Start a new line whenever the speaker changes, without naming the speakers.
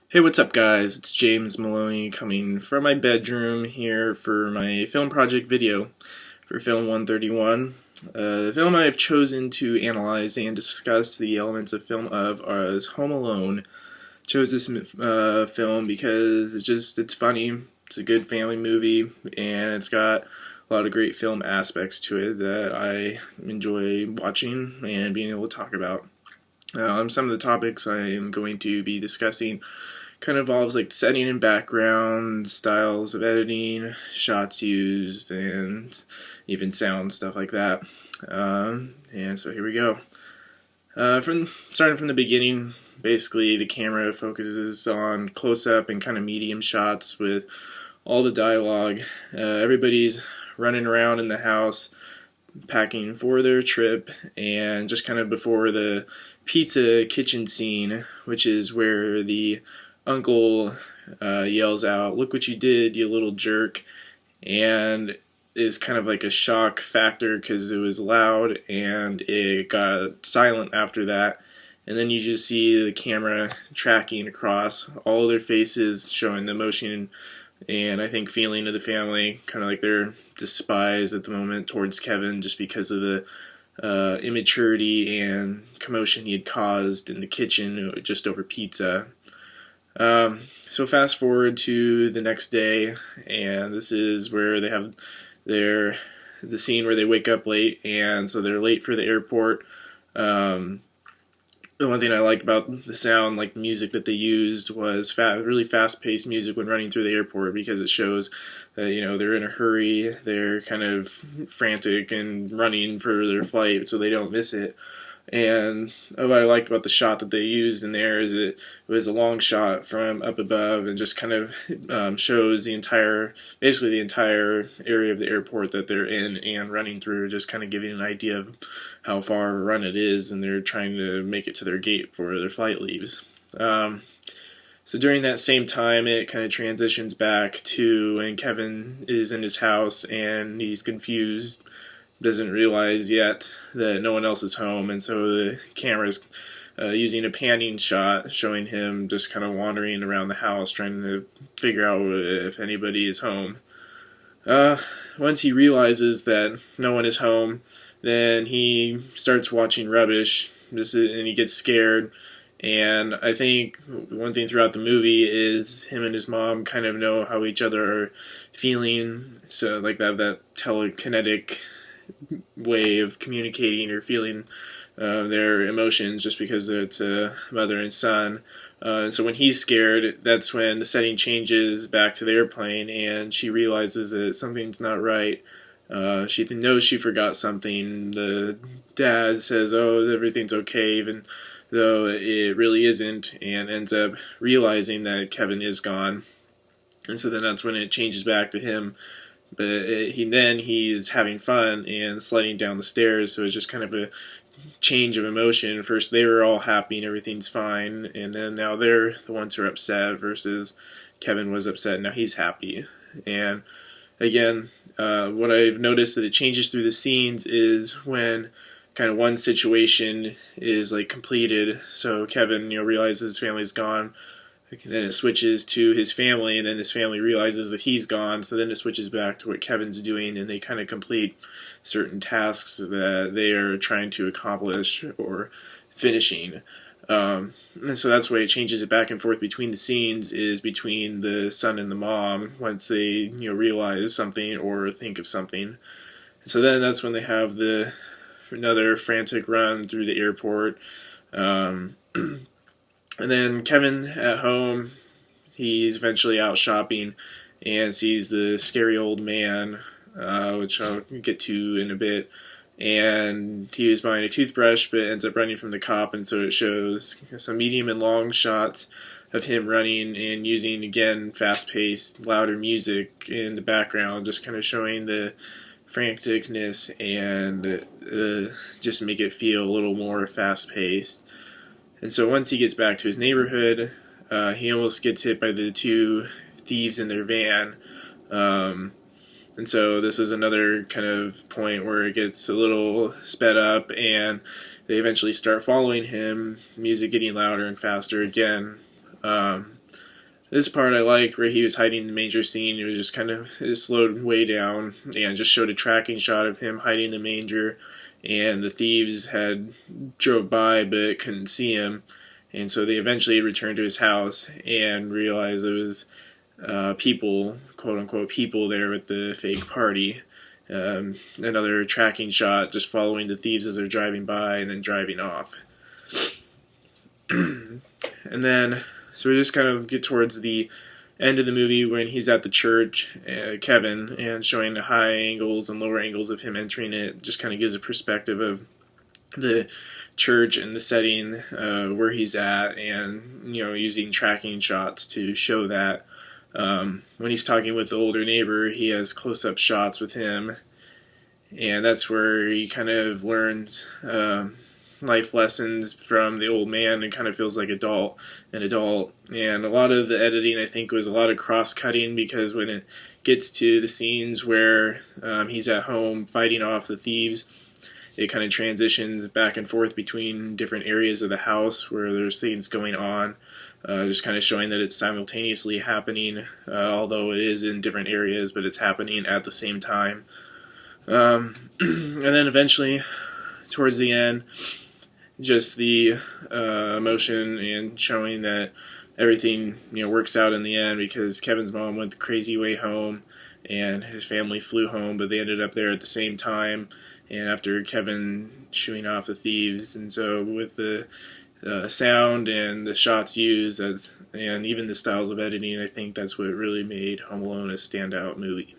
Hey, what's up, guys? It's James Maloney coming from my bedroom here for my film project video for Film 131. The film I've chosen to analyze and discuss the elements of film of is Home Alone. Chose this film because it's funny. It's a good family movie, and it's got a lot of great film aspects to it that I enjoy watching and being able to talk about. Some of the topics I am going to be discussing kind of involves like setting and background, styles of editing, shots used, and even sound stuff like that. And so here we go. From starting from the beginning, basically the camera focuses on close-up and kind of medium shots with all the dialogue. Everybody's running around in the house packing for their trip, and just kind of before the pizza kitchen scene, which is where the uncle yells out, "Look what you did, you little jerk," and is kind of like a shock factor because it was loud and it got silent after that. And then you just see the camera tracking across all of their faces, showing the emotion and I think feeling of the family, kind of like they're despised at the moment towards Kevin just because of the immaturity and commotion he had caused in the kitchen just over pizza. So fast forward to the next day, and this is where they have the scene where they wake up late, and so they're late for the airport. Um, the one thing I liked about the sound, like music that they used, was really fast-paced music when running through the airport because it shows that they're in a hurry, they're kind of frantic and running for their flight so they don't miss it. And what I liked about the shot that they used in there is it was a long shot from up above and just kind of shows basically the entire area of the airport that they're in and running through, just kind of giving an idea of how far of a run it is, and they're trying to make it to their gate before their flight leaves. So during that same time, it kind of transitions back to when Kevin is in his house and he's confused, doesn't realize yet that no one else is home, and so the camera's using a panning shot showing him just kind of wandering around the house trying to figure out if anybody is home. Once he realizes that no one is home, then he starts watching rubbish, and he gets scared. And I think one thing throughout the movie is him and his mom kind of know how each other are feeling, so like that telekinetic way of communicating or feeling their emotions, just because it's a mother and son. So when he's scared, that's when the setting changes back to the airplane, and she realizes that something's not right. She knows she forgot something. The dad says, "Oh, everything's okay," even though it really isn't, and ends up realizing that Kevin is gone. And so then that's when it changes back to him, but he's having fun and sliding down the stairs, so it's just kind of a change of emotion. First they were all happy and everything's fine, and then now they're the ones who are upset, versus Kevin was upset and now he's happy. And again, what I've noticed that it changes through the scenes is when kind of one situation is like completed, so Kevin realizes his family's gone. Then it switches to his family, and then his family realizes that he's gone, so then it switches back to what Kevin's doing, and they kind of complete certain tasks that they are trying to accomplish or finishing. And so that's why it changes it back and forth between the scenes, is between the son and the mom once they realize something or think of something. And so then that's when they have another frantic run through the airport. And then Kevin at home, he's eventually out shopping and sees the scary old man, which I'll get to in a bit. And he was buying a toothbrush, but ends up running from the cop, and so it shows some medium and long shots of him running and using, again, fast-paced, louder music in the background, just kind of showing the franticness and just make it feel a little more fast-paced. And so once he gets back to his neighborhood, he almost gets hit by the two thieves in their van. And so this is another kind of point where it gets a little sped up, and they eventually start following him, music getting louder and faster again. This part I like, where he was hiding in the manger scene. It was just kind of, it slowed way down and just showed a tracking shot of him hiding in the manger, and the thieves had drove by but couldn't see him, and so they eventually returned to his house and realized there was people, quote unquote people, there with the fake party. Another tracking shot just following the thieves as they're driving by and then driving off. And then, so we just kind of get towards the end of the movie when he's at the church, Kevin, and showing the high angles and lower angles of him entering it. Just kind of gives a perspective of the church and the setting where he's at, and using tracking shots to show that. When he's talking with the older neighbor, he has close-up shots with him, and that's where he kind of learns life lessons from the old man and kind of feels like an adult. And a lot of the editing, I think, was a lot of cross-cutting, because when it gets to the scenes where he's at home fighting off the thieves, it kind of transitions back and forth between different areas of the house where there's things going on, just kind of showing that it's simultaneously happening, although it is in different areas, but it's happening at the same time. And then eventually, towards the end, just the emotion and showing that everything works out in the end, because Kevin's mom went the crazy way home and his family flew home, but they ended up there at the same time, and after Kevin shooing off the thieves. And so with the sound and the shots used, and even the styles of editing, I think that's what really made Home Alone a standout movie.